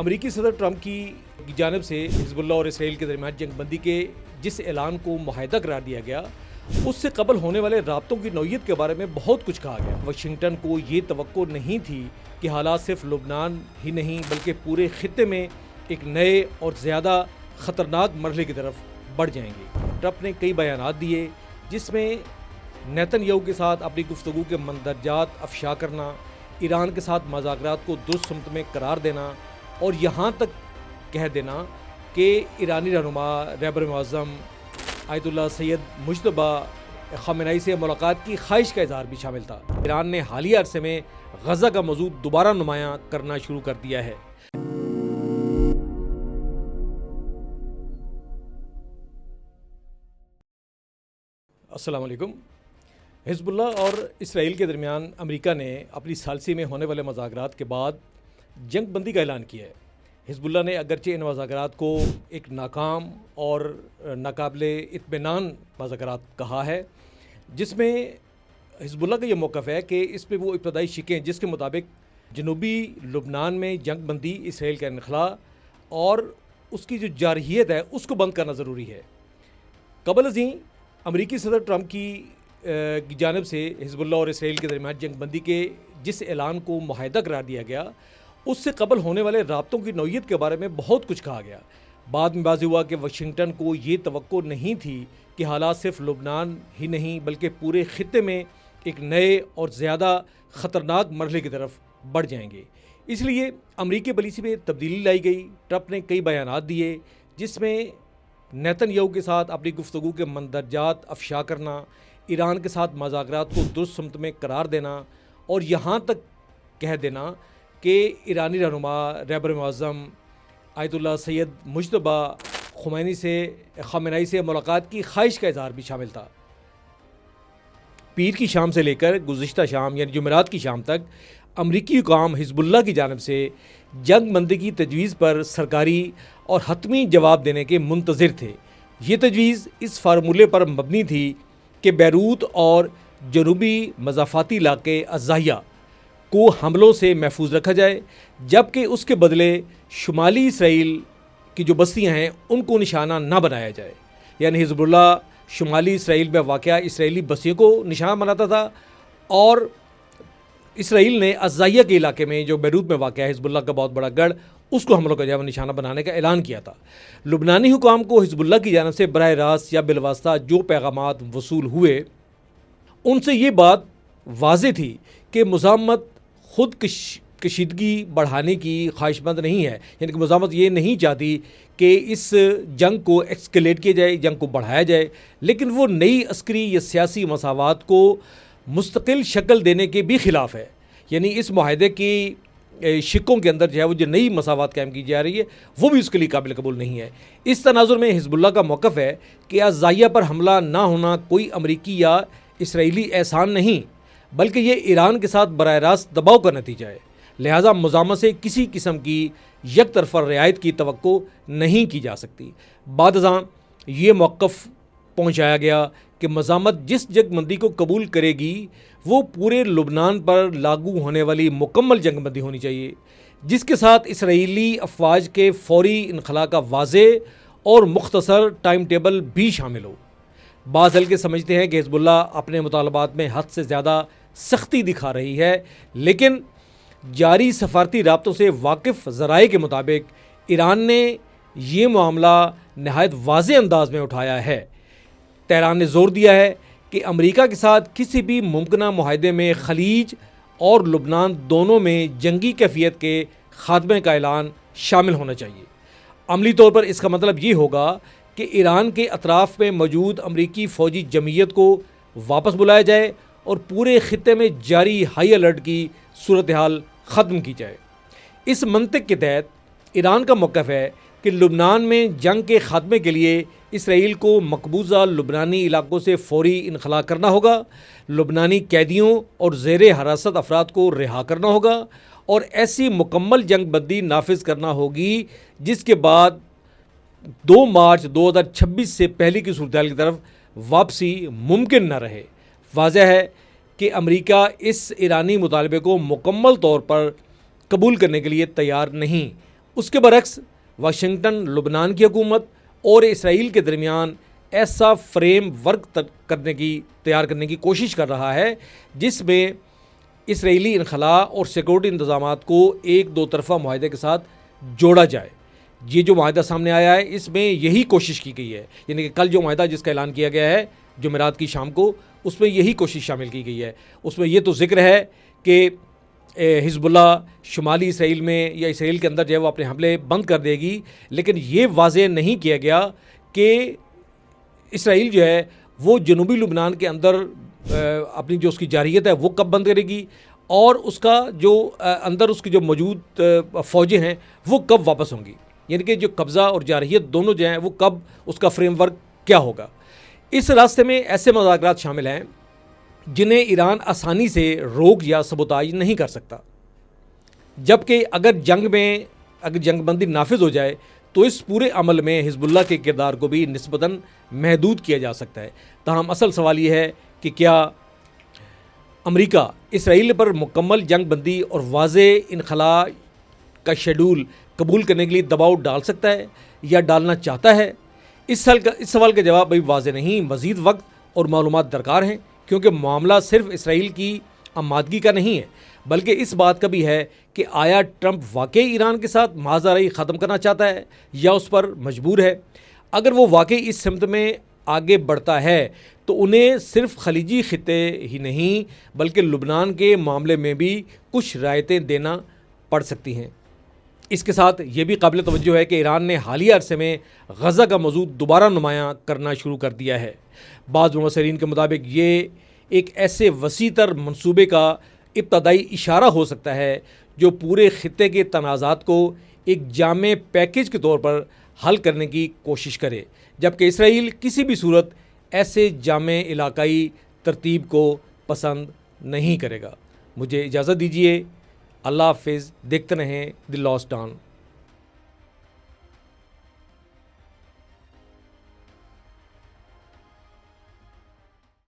امریکی صدر ٹرمپ کی جانب سے حزب اللہ اور اسرائیل کے درمیان جنگ بندی کے جس اعلان کو معاہدہ قرار دیا گیا اس سے قبل ہونے والے رابطوں کی نوعیت کے بارے میں بہت کچھ کہا گیا۔ واشنگٹن کو یہ توقع نہیں تھی کہ حالات صرف لبنان ہی نہیں بلکہ پورے خطے میں ایک نئے اور زیادہ خطرناک مرحلے کی طرف بڑھ جائیں گے۔ ٹرمپ نے کئی بیانات دیے جس میں نیتن یاہو کے ساتھ اپنی گفتگو کے مندرجات افشا کرنا، ایران کے ساتھ مذاکرات کو درست سمت میں قرار دینا اور یہاں تک کہہ دینا کہ ایرانی رہنما رہبر معظم آیت اللہ سید مجتبی خامنئی سے ملاقات کی خواہش کا اظہار بھی شامل تھا۔ ایران نے حالیہ عرصے میں غزہ کا موضوع دوبارہ نمایاں کرنا شروع کر دیا ہے۔ السلام علیکم۔ حزب اللہ اور اسرائیل کے درمیان امریکہ نے اپنی ثالثی میں ہونے والے مذاکرات کے بعد جنگ بندی کا اعلان کیا ہے۔ حزب اللہ نے اگرچہ ان مذاکرات کو ایک ناکام اور ناقابل اطمینان مذاکرات کہا ہے، جس میں حزب اللہ کا یہ موقف ہے کہ اس پہ وہ ابتدائی شکیں جس کے مطابق جنوبی لبنان میں جنگ بندی، اسرائیل کا انخلاء اور اس کی جو جارحیت ہے اس کو بند کرنا ضروری ہے۔ قبل ازیں امریکی صدر ٹرمپ کی جانب سے حزب اللہ اور اسرائیل کے درمیان جنگ بندی کے جس اعلان کو معاہدہ قرار دیا گیا اس سے قبل ہونے والے رابطوں کی نوعیت کے بارے میں بہت کچھ کہا گیا۔ بعد میں واضح ہوا کہ واشنگٹن کو یہ توقع نہیں تھی کہ حالات صرف لبنان ہی نہیں بلکہ پورے خطے میں ایک نئے اور زیادہ خطرناک مرحلے کی طرف بڑھ جائیں گے۔ اس لیے امریکی پالیسی میں تبدیلی لائی گئی۔ ٹرمپ نے کئی بیانات دیے جس میں نیتن یاہو کے ساتھ اپنی گفتگو کے مندرجات افشا کرنا، ایران کے ساتھ مذاکرات کو درست سمت میں قرار دینا اور یہاں تک کہہ دینا کہ ایرانی رہنما رہبر معظم آیت اللہ سید مجتبی خامنئی سے ملاقات کی خواہش کا اظہار بھی شامل تھا۔ پیر کی شام سے لے کر گزشتہ شام یعنی جمعرات کی شام تک امریکی حکام حزب اللہ کی جانب سے جنگ بندی کی تجویز پر سرکاری اور حتمی جواب دینے کے منتظر تھے۔ یہ تجویز اس فارمولے پر مبنی تھی کہ بیروت اور جنوبی مضافاتی علاقے الزاحیہ کو حملوں سے محفوظ رکھا جائے، جبکہ اس کے بدلے شمالی اسرائیل کی جو بستیاں ہیں ان کو نشانہ نہ بنایا جائے۔ یعنی حزب اللہ شمالی اسرائیل میں واقع اسرائیلی بستیوں کو نشانہ بناتا تھا اور اسرائیل نے الزاحیہ کے علاقے میں جو بیروت میں واقع ہے حزب اللہ کا بہت بڑا گڑھ اس کو حملوں کا جو نشانہ بنانے کا اعلان کیا تھا۔ لبنانی حکام کو حزب اللہ کی جانب سے براہ راست یا بالواسطہ جو پیغامات وصول ہوئے ان سے یہ بات واضح تھی کہ مزاحمت خود کشیدگی بڑھانے کی خواہش مند نہیں ہے، یعنی کہ مزاحمت یہ نہیں چاہتی کہ اس جنگ کو ایکسکیلیٹ کیا جائے، جنگ کو بڑھایا جائے، لیکن وہ نئی عسکری یا سیاسی مساوات کو مستقل شکل دینے کے بھی خلاف ہے۔ یعنی اس معاہدے کی شکوں کے اندر جو ہے وہ جو نئی مساوات قائم کی جا رہی ہے وہ بھی اس کے لیے قابل قبول نہیں ہے۔ اس تناظر میں حزب اللہ کا موقف ہے کہ الزاحیہ پر حملہ نہ ہونا کوئی امریکی یا اسرائیلی احسان نہیں بلکہ یہ ایران کے ساتھ براہ راست دباؤ کا نتیجہ ہے، لہٰذا مزاحمت سے کسی قسم کی یک طرفہ رعایت کی توقع نہیں کی جا سکتی۔ بعد ازاں یہ موقف پہنچایا گیا کہ مزاحمت جس جنگ بندی کو قبول کرے گی وہ پورے لبنان پر لاگو ہونے والی مکمل جنگ بندی ہونی چاہیے، جس کے ساتھ اسرائیلی افواج کے فوری انخلاء کا واضح اور مختصر ٹائم ٹیبل بھی شامل ہو۔ بعض حلقے سمجھتے ہیں کہ حزب اللہ اپنے مطالبات میں حد سے زیادہ سختی دکھا رہی ہے، لیکن جاری سفارتی رابطوں سے واقف ذرائع کے مطابق ایران نے یہ معاملہ نہایت واضح انداز میں اٹھایا ہے۔ تہران نے زور دیا ہے کہ امریکہ کے ساتھ کسی بھی ممکنہ معاہدے میں خلیج اور لبنان دونوں میں جنگی کیفیت کے خاتمے کا اعلان شامل ہونا چاہیے۔ عملی طور پر اس کا مطلب یہ ہوگا کہ ایران کے اطراف میں موجود امریکی فوجی جمعیت کو واپس بلایا جائے اور پورے خطے میں جاری ہائی الرٹ کی صورتحال ختم کی جائے۔ اس منطق کے تحت ایران کا موقف ہے کہ لبنان میں جنگ کے خاتمے کے لیے اسرائیل کو مقبوضہ لبنانی علاقوں سے فوری انخلاء کرنا ہوگا، لبنانی قیدیوں اور زیر حراست افراد کو رہا کرنا ہوگا اور ایسی مکمل جنگ بندی نافذ کرنا ہوگی جس کے بعد 2 مارچ 2026 سے پہلے کی صورتحال کی طرف واپسی ممکن نہ رہے۔ واضح ہے کہ امریکہ اس ایرانی مطالبے کو مکمل طور پر قبول کرنے کے لیے تیار نہیں اس کے برعکس واشنگٹن لبنان کی حکومت اور اسرائیل کے درمیان ایسا فریم ورک تیار کرنے کی کوشش کر رہا ہے جس میں اسرائیلی انخلاء اور سیکورٹی انتظامات کو ایک دو طرفہ معاہدے کے ساتھ جوڑا جائے۔ یہ جو معاہدہ سامنے آیا ہے اس میں یہی کوشش کی گئی ہے، یعنی کہ کل جو معاہدہ جس کا اعلان کیا گیا ہے جمعرات کی شام کو، اس میں یہی کوشش شامل کی گئی ہے۔ اس میں یہ تو ذکر ہے کہ حزب اللہ شمالی اسرائیل میں یا اسرائیل کے اندر جو ہے وہ اپنے حملے بند کر دے گی، لیکن یہ واضح نہیں کیا گیا کہ اسرائیل جو ہے وہ جنوبی لبنان کے اندر اپنی جو اس کی جارحیت ہے وہ کب بند کرے گی، اور اس کا جو اندر اس کی جو موجود فوجیں ہیں وہ کب واپس ہوں گی، یعنی کہ جو قبضہ اور جارحیت دونوں جو ہیں وہ کب، اس کا فریم ورک کیا ہوگا۔ اس راستے میں ایسے مذاکرات شامل ہیں جنہیں ایران آسانی سے روک یا سبوتاج نہیں کر سکتا، جبکہ اگر جنگ بندی نافذ ہو جائے تو اس پورے عمل میں حزب اللہ کے کردار کو بھی نسبتاً محدود کیا جا سکتا ہے۔ تاہم اصل سوال یہ ہے کہ کیا امریکہ اسرائیل پر مکمل جنگ بندی اور واضح انخلاء کا شیڈول قبول کرنے کے لیے دباؤ ڈال سکتا ہے یا ڈالنا چاہتا ہے؟ اس سوال کا جواب ابھی واضح نہیں، مزید وقت اور معلومات درکار ہیں، کیونکہ معاملہ صرف اسرائیل کی آمادگی کا نہیں ہے بلکہ اس بات کا بھی ہے کہ آیا ٹرمپ واقعی ایران کے ساتھ ماضی ختم کرنا چاہتا ہے یا اس پر مجبور ہے۔ اگر وہ واقعی اس سمت میں آگے بڑھتا ہے تو انہیں صرف خلیجی خطے ہی نہیں بلکہ لبنان کے معاملے میں بھی کچھ رعایتیں دینا پڑ سکتی ہیں۔ اس کے ساتھ یہ بھی قابل توجہ ہے کہ ایران نے حالیہ عرصے میں غزہ کا موضوع دوبارہ نمایاں کرنا شروع کر دیا ہے۔ بعض مبصرین کے مطابق یہ ایک ایسے وسیع تر منصوبے کا ابتدائی اشارہ ہو سکتا ہے جو پورے خطے کے تنازعات کو ایک جامع پیکج کے طور پر حل کرنے کی کوشش کرے، جبکہ اسرائیل کسی بھی صورت ایسے جامع علاقائی ترتیب کو پسند نہیں کرے گا۔ مجھے اجازت دیجیے، اللہ حافظ، دیکھتے رہیں دی لاسٹ ڈان۔